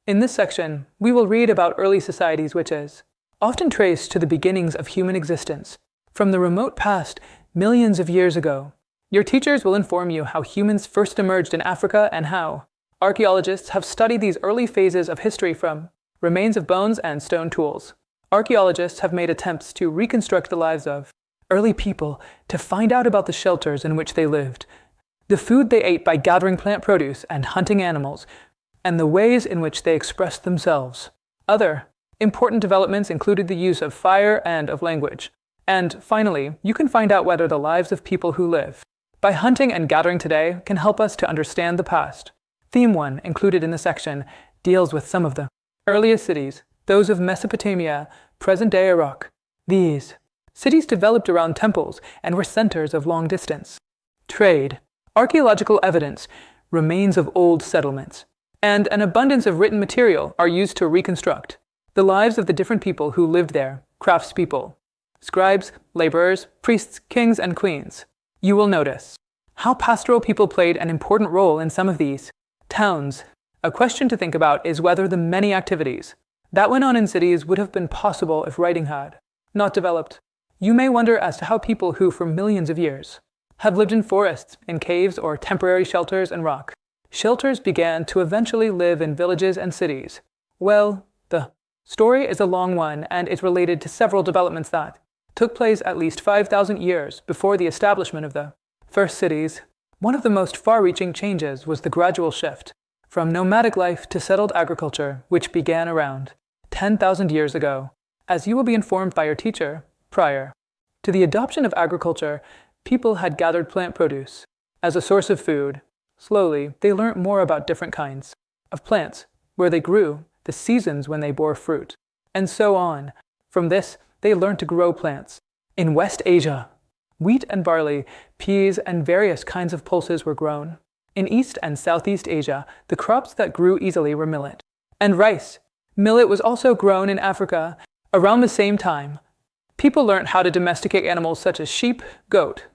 In this section, we will read about early societies which is often traced to the beginnings of human existence, from the remote past millions of years ago. Your teachers will inform you how humans first emerged in Africa and how archaeologists have studied these early phases of history from remains of bones and stone tools. Archaeologists have made attempts to reconstruct the lives of early people to find out about the shelters in which they lived, the food they ate by gathering plant produce and hunting animals, and the ways in which they expressed themselves. Other important developments included the use of fire and of language. And finally, you can find out whether the lives of people who live by hunting and gathering today can help us to understand the past. Theme 1, included in the section, deals with some of the earliest cities, those of Mesopotamia, present-day Iraq. These cities developed around temples and were centers of long distance trade, archaeological evidence, remains of old settlements, and an abundance of written material are used to reconstruct the lives of the different people who lived there, craftspeople, scribes, laborers, priests, kings, and queens. You will notice how pastoral people played an important role in some of these towns. A question to think about is whether the many activities that went on in cities would have been possible if writing had not developed. You may wonder as to how people who, for millions of years, have lived in forests, in caves, or temporary shelters and rock shelters began to eventually live in villages and cities. Well, the story is a long one, and it's related to several developments that took place at least 5,000 years before the establishment of the first cities. One of the most far-reaching changes was the gradual shift from nomadic life to settled agriculture, which began around 10,000 years ago. As you will be informed by your teacher, prior to the adoption of agriculture, people had gathered plant produce as a source of food. Slowly, they learnt more about different kinds of plants, where they grew, the seasons when they bore fruit, and so on. From this, they learned to grow plants. In West Asia, wheat and barley, peas, and various kinds of pulses were grown. In East and Southeast Asia, the crops that grew easily were millet and rice. Millet was also grown in Africa. Around the same time, people learnt how to domesticate animals such as sheep, goat,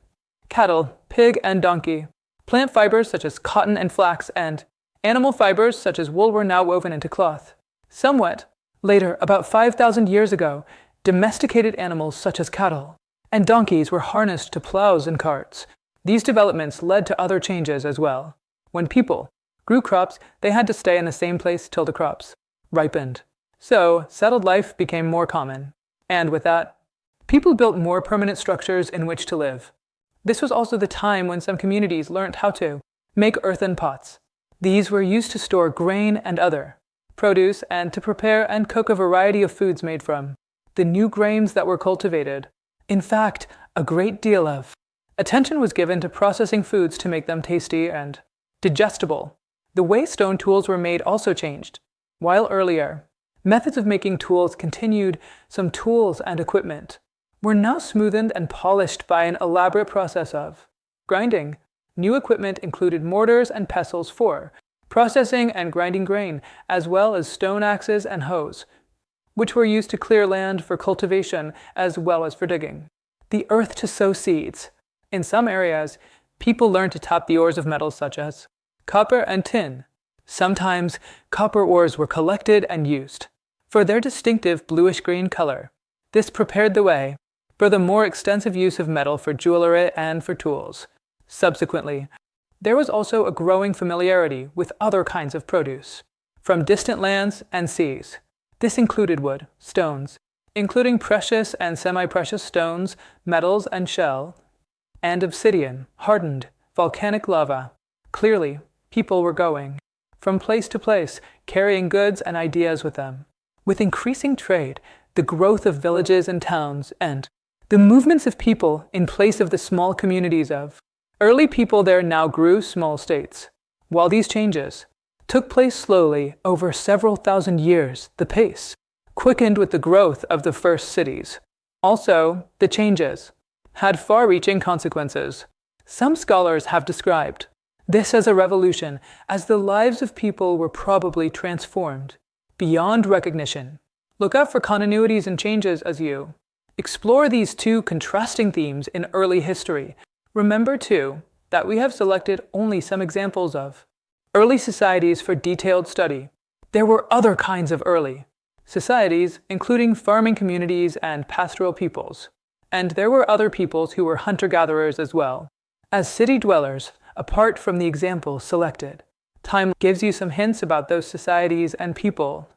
cattle, pig, and donkey. Plant fibers such as cotton and flax and animal fibers such as wool were now woven into cloth. Somewhat later, about 5,000 years ago, domesticated animals such as cattle and donkeys were harnessed to plows and carts. These developments led to other changes as well. When people grew crops, they had to stay in the same place till the crops ripened. So, settled life became more common. And with that, people built more permanent structures in which to live. This was also the time when some communities learnt how to make earthen pots. These were used to store grain and other produce and to prepare and cook a variety of foods made from the new grains that were cultivated. In fact, a great deal of attention was given to processing foods to make them tasty and digestible. The way stone tools were made also changed. While earlier, methods of making tools continued, some tools and equipment were now smoothened and polished by an elaborate process of grinding. New equipment included mortars and pestles for processing and grinding grain, as well as stone axes and hoes, which were used to clear land for cultivation as well as for digging. The earth to sow seeds. In some areas, people learned to tap the ores of metals such as copper and tin. Sometimes, copper ores were collected and used for their distinctive bluish-green color. This prepared the way for the more extensive use of metal for jewelry and for tools. Subsequently, there was also a growing familiarity with other kinds of produce from distant lands and seas. This included wood, stones, including precious and semi-precious stones, metals and shell, and obsidian, hardened, volcanic lava. Clearly, people were going from place to place, carrying goods and ideas with them. With increasing trade, the growth of villages and towns, and the movements of people in place of the small communities of early people there now grew small states. While these changes took place slowly over several thousand years, the pace quickened with the growth of the first cities. Also, the changes had far-reaching consequences. Some scholars have described this as a revolution, as the lives of people were probably transformed beyond recognition. Look out for continuities and changes as you explore these two contrasting themes in early history. Remember, too, that we have selected only some examples of early societies for detailed study. There were other kinds of early societies, including farming communities and pastoral peoples. And there were other peoples who were hunter-gatherers as well. As city dwellers, apart from the examples selected, time gives you some hints about those societies and people